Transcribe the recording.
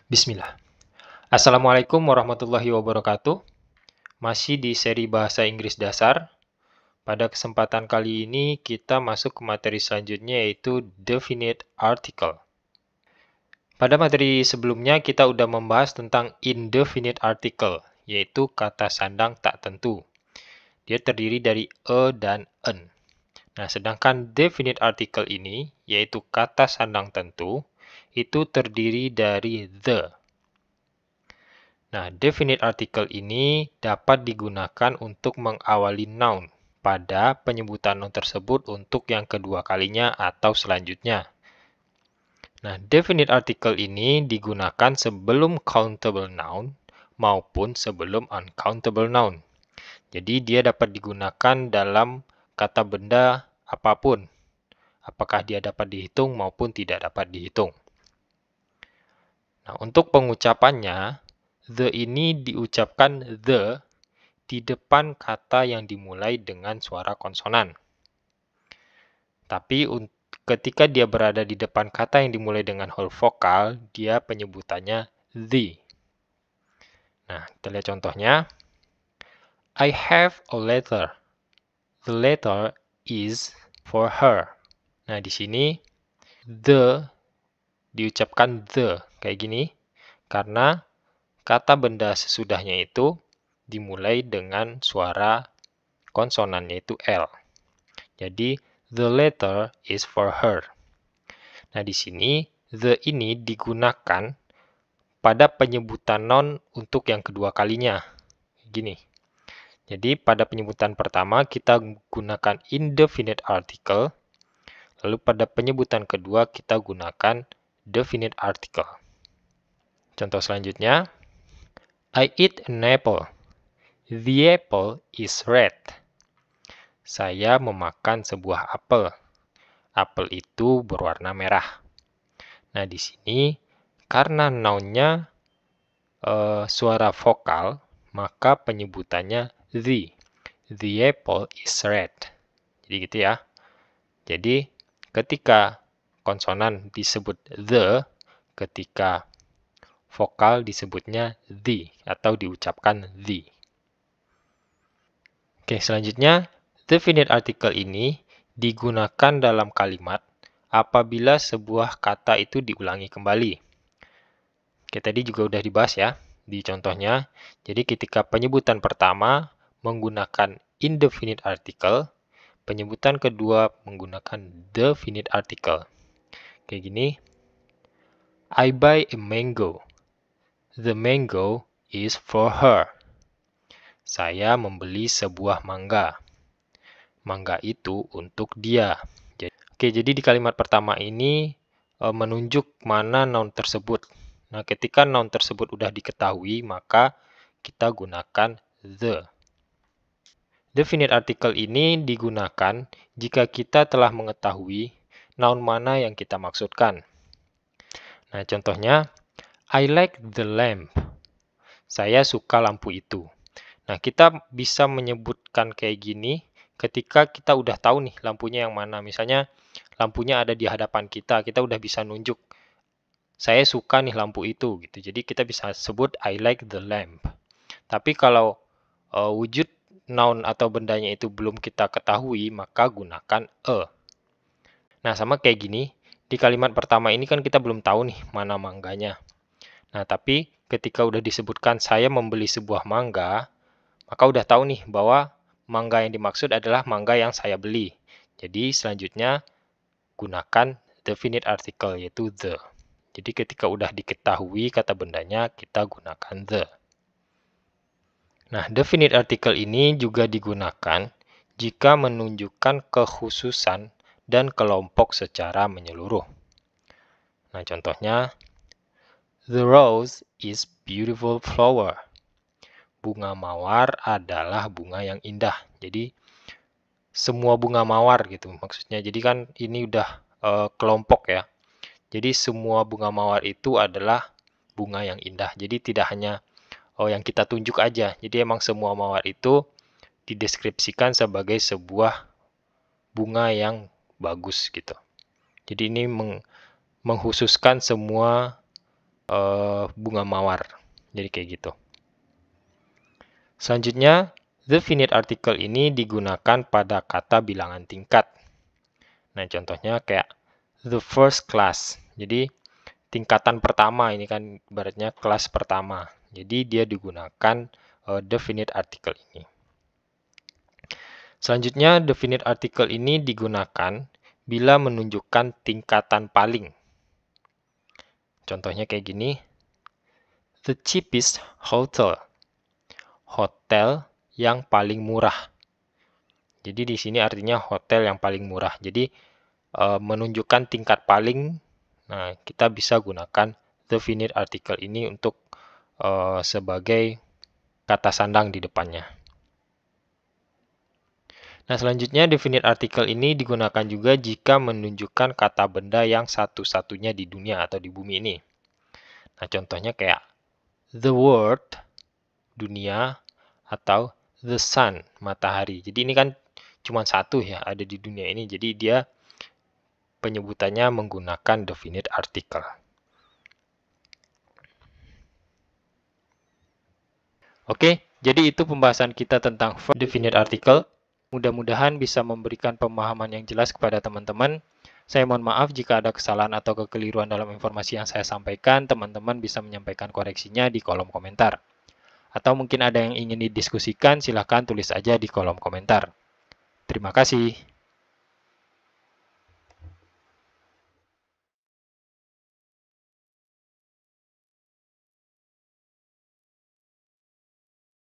Bismillah. Assalamualaikum warahmatullahi wabarakatuh. Masih di seri Bahasa Inggris Dasar. Pada kesempatan kali ini kita masuk ke materi selanjutnya yaitu Definite Article. Pada materi sebelumnya kita sudah membahas tentang Indefinite Article, yaitu kata sandang tak tentu. Dia terdiri dari a dan an. Nah, sedangkan Definite Article ini, yaitu kata sandang tentu, itu terdiri dari the. Nah, definite article ini dapat digunakan untuk mengawali noun pada penyebutan noun tersebut untuk yang kedua kalinya atau selanjutnya. Nah, definite article ini digunakan sebelum countable noun maupun sebelum uncountable noun. Jadi, dia dapat digunakan dalam kata benda apapun. Apakah dia dapat dihitung maupun tidak dapat dihitung. Nah, untuk pengucapannya, the ini diucapkan the di depan kata yang dimulai dengan suara konsonan. Tapi ketika dia berada di depan kata yang dimulai dengan huruf vokal, dia penyebutannya the. Nah, kita lihat contohnya. I have a letter. The letter is for her. Nah, di sini the diucapkan the kayak gini karena kata benda sesudahnya itu dimulai dengan suara konsonan yaitu L. Jadi the letter is for her. Nah, di sini the ini digunakan pada penyebutan noun untuk yang kedua kalinya. Gini. Jadi pada penyebutan pertama kita gunakan indefinite article, lalu pada penyebutan kedua kita gunakan definite article. Contoh selanjutnya, I eat an apple. The apple is red. Saya memakan sebuah apel. Apel itu berwarna merah. Nah, di sini karena nounnya suara vokal, maka penyebutannya the. The apple is red. Jadi gitu ya. Jadi ketika konsonan disebut the, ketika vokal disebutnya the atau diucapkan the. Oke, selanjutnya definite article ini digunakan dalam kalimat apabila sebuah kata itu diulangi kembali. Oke, tadi juga udah dibahas ya di contohnya. Jadi ketika penyebutan pertama menggunakan indefinite article, penyebutan kedua menggunakan definite article. Kayak gini. I buy a mango. The mango is for her. Saya membeli sebuah mangga. Mangga itu untuk dia. Oke, jadi di kalimat pertama ini menunjuk mana noun tersebut. Nah, ketika noun tersebut sudah diketahui, maka kita gunakan the. Definite article ini digunakan jika kita telah mengetahui noun mana yang kita maksudkan. Nah, contohnya, I like the lamp. Saya suka lampu itu. Nah, kita bisa menyebutkan kayak gini ketika kita udah tahu nih lampunya yang mana. Misalnya, lampunya ada di hadapan kita, kita udah bisa nunjuk, saya suka nih lampu itu, gitu. Jadi, kita bisa sebut I like the lamp. Tapi kalau wujud noun atau bendanya itu belum kita ketahui, maka gunakan a. Nah, sama kayak gini, di kalimat pertama ini kan kita belum tahu nih mana mangganya. Nah, tapi ketika udah disebutkan saya membeli sebuah mangga, maka udah tahu nih bahwa mangga yang dimaksud adalah mangga yang saya beli. Jadi selanjutnya gunakan definite article yaitu the. Jadi ketika udah diketahui kata bendanya, kita gunakan the. Nah, definite article ini juga digunakan jika menunjukkan kekhususan dan kelompok secara menyeluruh. Nah, contohnya, the rose is beautiful flower. Bunga mawar adalah bunga yang indah. Jadi semua bunga mawar gitu maksudnya. Jadi kan ini udah kelompok ya. Jadi semua bunga mawar itu adalah bunga yang indah. Jadi tidak hanya yang kita tunjuk aja. Jadi emang semua mawar itu dideskripsikan sebagai sebuah bunga yang bagus gitu. Jadi ini menghususkan semua bunga mawar. Jadi kayak gitu. Selanjutnya, definite article ini digunakan pada kata bilangan tingkat. Nah, contohnya kayak the first class. Jadi, tingkatan pertama ini kan ibaratnya kelas pertama. Jadi, dia digunakan definite article ini. Selanjutnya, definite article ini digunakan bila menunjukkan tingkatan paling. Contohnya kayak gini. The cheapest hotel. Hotel yang paling murah. Jadi di sini artinya hotel yang paling murah. Jadi menunjukkan tingkat paling. Nah, kita bisa gunakan definite article ini untuk sebagai kata sandang di depannya. Nah, selanjutnya definite article ini digunakan juga jika menunjukkan kata benda yang satu-satunya di dunia atau di bumi ini. Nah, contohnya kayak the world, dunia, atau the sun, matahari. Jadi ini kan cuma satu ya ada di dunia ini. Jadi dia penyebutannya menggunakan definite article. Oke, jadi itu pembahasan kita tentang definite article. Mudah-mudahan bisa memberikan pemahaman yang jelas kepada teman-teman. Saya mohon maaf jika ada kesalahan atau kekeliruan dalam informasi yang saya sampaikan. Teman-teman bisa menyampaikan koreksinya di kolom komentar. Atau mungkin ada yang ingin didiskusikan, silahkan tulis aja di kolom komentar. Terima kasih.